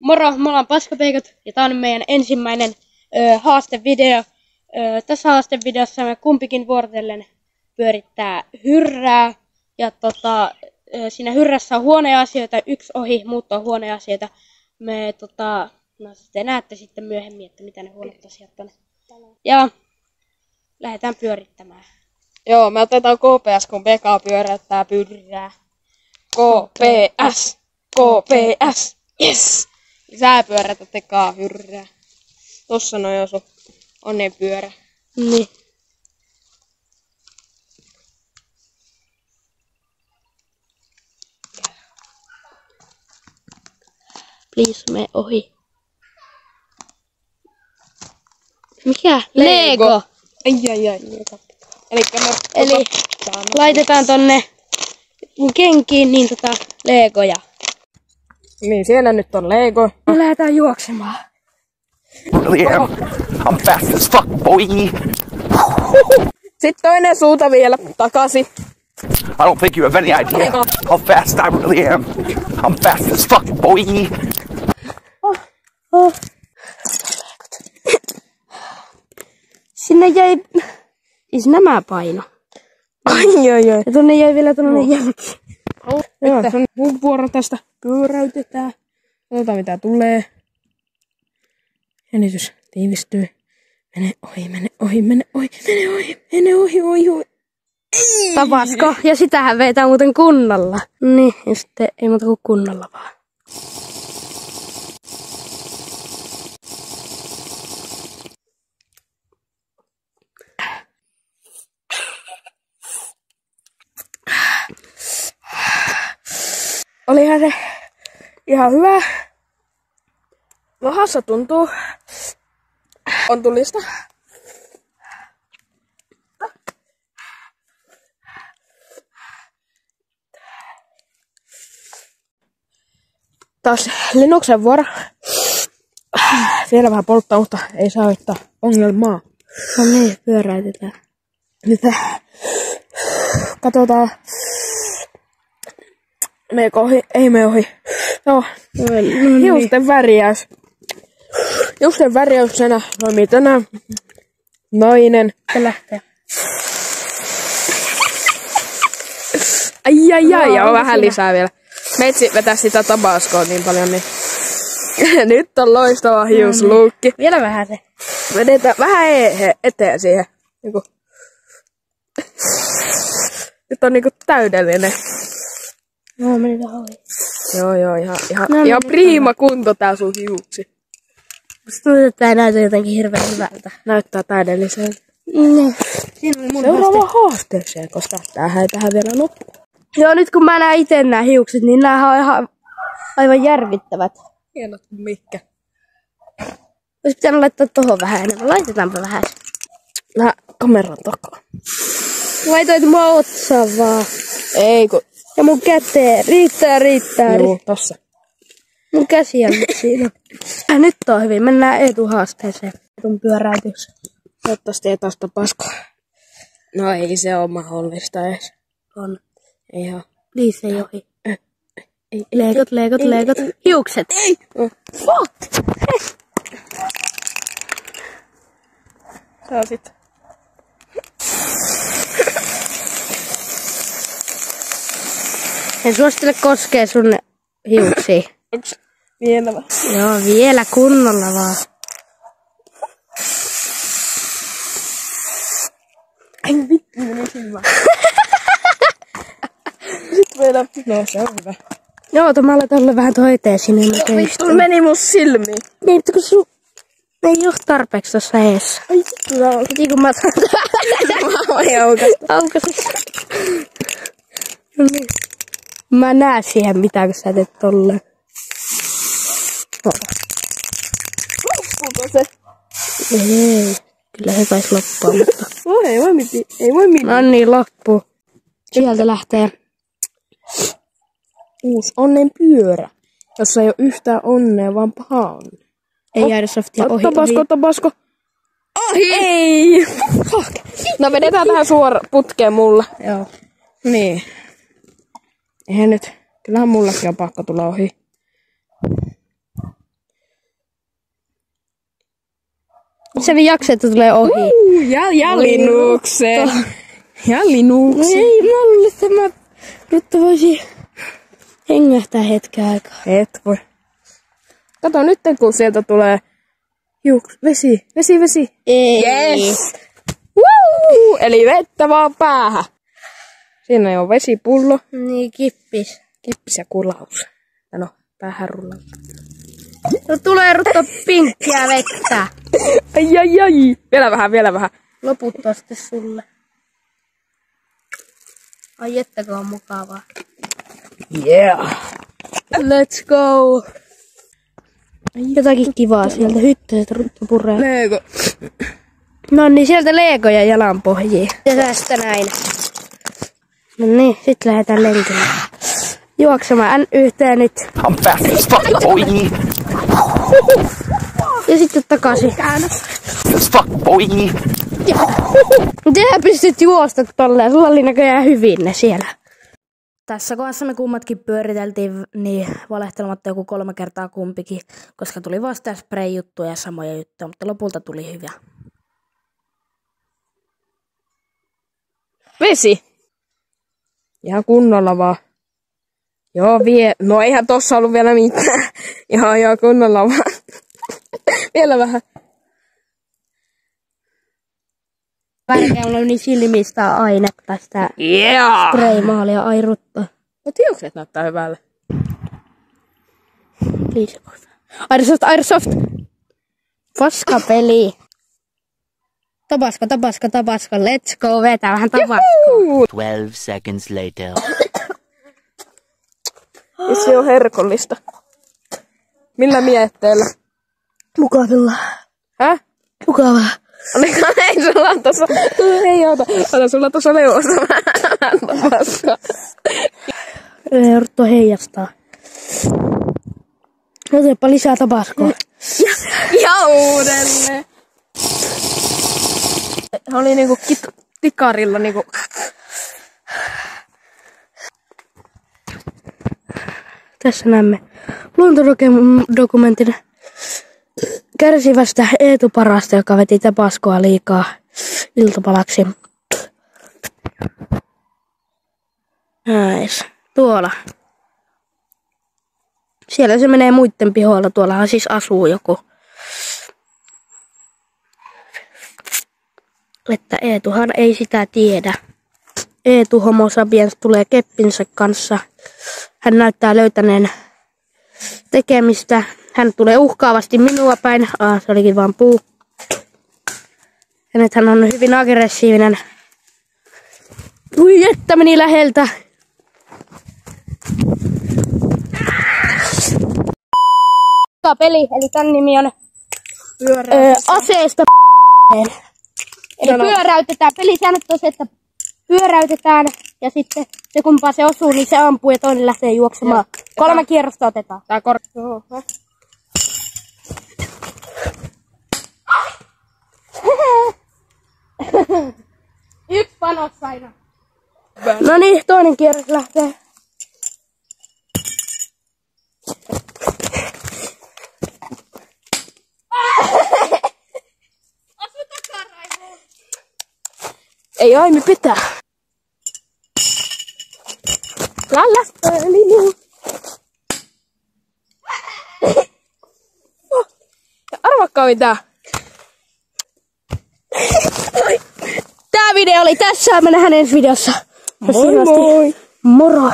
Moro, me ollaan Paskapeikot ja tää on meidän ensimmäinen haastevideo. Tässä haastevideossa me kumpikin vuorotellen pyörittää hyrrää. Ja siinä hyrrässä on huoneasioita, yksi ohi, muut on huoneasioita. Me no te näette sitten myöhemmin, että mitä ne huonot asiat on. Ja lähdetään pyörittämään. Joo, me otetaan KPS, kun Beka pyöräyttää pyrrää. KPS! KPS! Yes! Sä pyörätät ekaa hyrrää. Tossa noin on sun onnenpyörä. Niin. Please, me ohi. Mikä? Lego! Ai. Eli laitetaan tonne mun kenkiin niin legoja. Niin, siellä nyt on Lego. Me lähdetään juoksemaan. Really am. I'm fast as fuck, boy. Sitten toinen suunta vielä takaisin. I don't think you have any idea how fast I really am. I'm fast as fuck, boy. Sinne jäi... Siis nämä paino. Ai. Ja tonne jäi vielä tonne jälki. Joo, se on mun vuoro tästä. Pyöräytetään. Katsotaan mitä tulee. Jännitys tiivistyy. Mene ohi. Tapasko? Ja sitähän vetää muuten kunnolla. Niin, ja sitten ei muuta kuin kunnolla vaan. Olihan se ihan hyvä. Mahassa tuntuu. On tulista. Taas Linuxen vuoro. Vielä vähän polttaa, mutta ei saa ottaa ongelmaa. No niin, pyöräytetään. Nyt katsotaan. Meikö ohi? Ei me ohi. Joo. Hiusten värjäys. Hiusten värjäyksenä toimii tänään nainen. Se lähtee. Ai, on vähän lisää vielä. Metsi vetää sitä tabaskoa niin paljon, niin nyt on loistava hiusluukki. Vielä vähän se. Vedetään vähän eteen siihen. Niinku. Nyt on niinku täydellinen. No, meni vähän ohi. Joo, ihan priima kunto tää sun hiuksi. Musta tuntuu, että tää näytä jotenkin hirveän hyvältä. Näyttää täydelliseltä. Niin. Siinä oli mun Seuraava haasteeseen, koska tämähän ei tähän vielä loppu. Joo, nyt kun mä näen ite nää hiukset, niin näähän on ihan aivan järvittävät. Hienot kuin mikä. Olisi pitänyt laittaa tohon vähän enemmän. Laitetaanpa vähän. Vähän kameran takaa. Laitoit mua otsaan vaan. Ei kun... Ja mun käteen. Riittää. Joo, tossa. Mun käsi on nyt siinä. Nyt on hyvin. Mennään etuhaasteeseen. Etun pyöräytys. Toivottavasti ei tosta pasko. No ei se ole mahdollista edes. On. Ei oo. Please ei ohi. Legot. Hiukset. Ei. Fuck. Saa sit. En suosittele koskee sun hiuksiin. Onks vielä vaan? Joo, vielä kunnolla vaan. Ai vittu, meni silmään. Sitten vielä. No se on hyvä. Joo, mä laitan tolle vähän toi eteen sinne. Vittu meni mun silmiin. Niin, mutta kun sun ei oo tarpeeksi tossa eessä. Ai vittu, tää on. Heti kun mä Ai aukasis. No niin. Mä näen siihen mitään, kun sä teet tolleen. Loppuuko se? Ei. Kyllä se taisi loppua, mutta... Ei voi mitään. No niin, loppuu. Sieltä lähtee. Uusi onnen pyörä, jossa ei ole yhtään onnea, vaan paha onne. Ei jäädä softia ohi. Tapasko. Ohi! Ei! Fuck. No vedetään tähän suora putkeen mulla. Joo. Niin. Eihän nyt. Kyllähän mullakin on pakko tulla ohi. Sen jakso, että tulee ohi. Ja Linuxen. Ja Linuxen. Ei, mä luulen, että mä Ruttu voisi hengähtää hetken aikaa. Et voi. Kato nyt, kun sieltä tulee vesi. Ei. Yes! Woo! Eli vettä vaan päähän. Siinä on vesipullo, Niin, kippis. kippis ja kulaus. Ja no, päähän rullaus. No tulee Ruttu pinkkiä vettä. Ai. Vielä vähän. Loputtaa sitten sulle. Ai ettäkö on mukavaa. Yeah! Let's go! Jotakin kivaa sieltä. Hyttöset Ruttu puree. Lego. No niin, sieltä leegoja jalanpohjiin. Ja tästä näin. No niin, sit lähdetään lenkille. Juoksemaan yhteen nyt. I'm fast as fuck, boy. Ja sitten takaisin. As fuck, boy. Tehän pystyt juosta tolleen. Sulla oli näköjään hyvin ne siellä. Tässä kohdassa me kummatkin pyöriteltiin niin valehtelematta joku 3 kertaa kumpikin, koska tuli vasta spray-juttuja ja samoja juttuja, mutta lopulta tuli hyvä. Vesi. Ihan kunnolla vaan. Joo, no eihän tossa ollut vielä mitään. Joo, kunnolla vaan. Vielä vähän. Värkeällä niin silmistä ainetta sitä Yeah! spraymaalia airutta. No tiukset näyttää hyvälle. Airsoft! Paskapeli. Tabasko. Let's go, vetää vähän tabaskoa. 12 seconds later. Ja se on herkullista. Millä mietteellä? Mukavilla. Häh? Mukavaa. Ei sulla on tossa. Ei ota sulla tossa leuassa vähän tabaskaa. Ruttu heijastaa. Otepa lisää tabaskoa. Ja uudelleen. Oli niinku tikarilla niinku. Tässä näemme luontodokumentin kärsivästä Eetu Parasta, joka veti tabaskoa liikaa iltapalaksi. Näis. Tuolla. Siellä se menee muitten pihoilla. Tuollahan siis asuu joku. Että Eetuhan ei sitä tiedä. Eetu Homo sapiens tulee keppinsä kanssa. Hän näyttää löytäneen tekemistä. Hän tulee uhkaavasti minua päin. Se olikin vaan puu. Ja nyt hän on hyvin aggressiivinen. Ui, että meni läheltä. Peli, eli tän nimi on aseesta eli pyöräytetään. Pelisäännöt on se, että pyöräytetään ja sitten se kumpaan se osuu, niin se ampuu ja toinen lähtee juoksemaan. 3 kierrosta otetaan. Tää Yksi panos aina. No niin, toinen kierros lähtee. Ei aimi pitää. Lallasteli. Arvakkaa mitä. Tää video oli tässä. Me nähdään ensi videossa. Moi moi. Moro.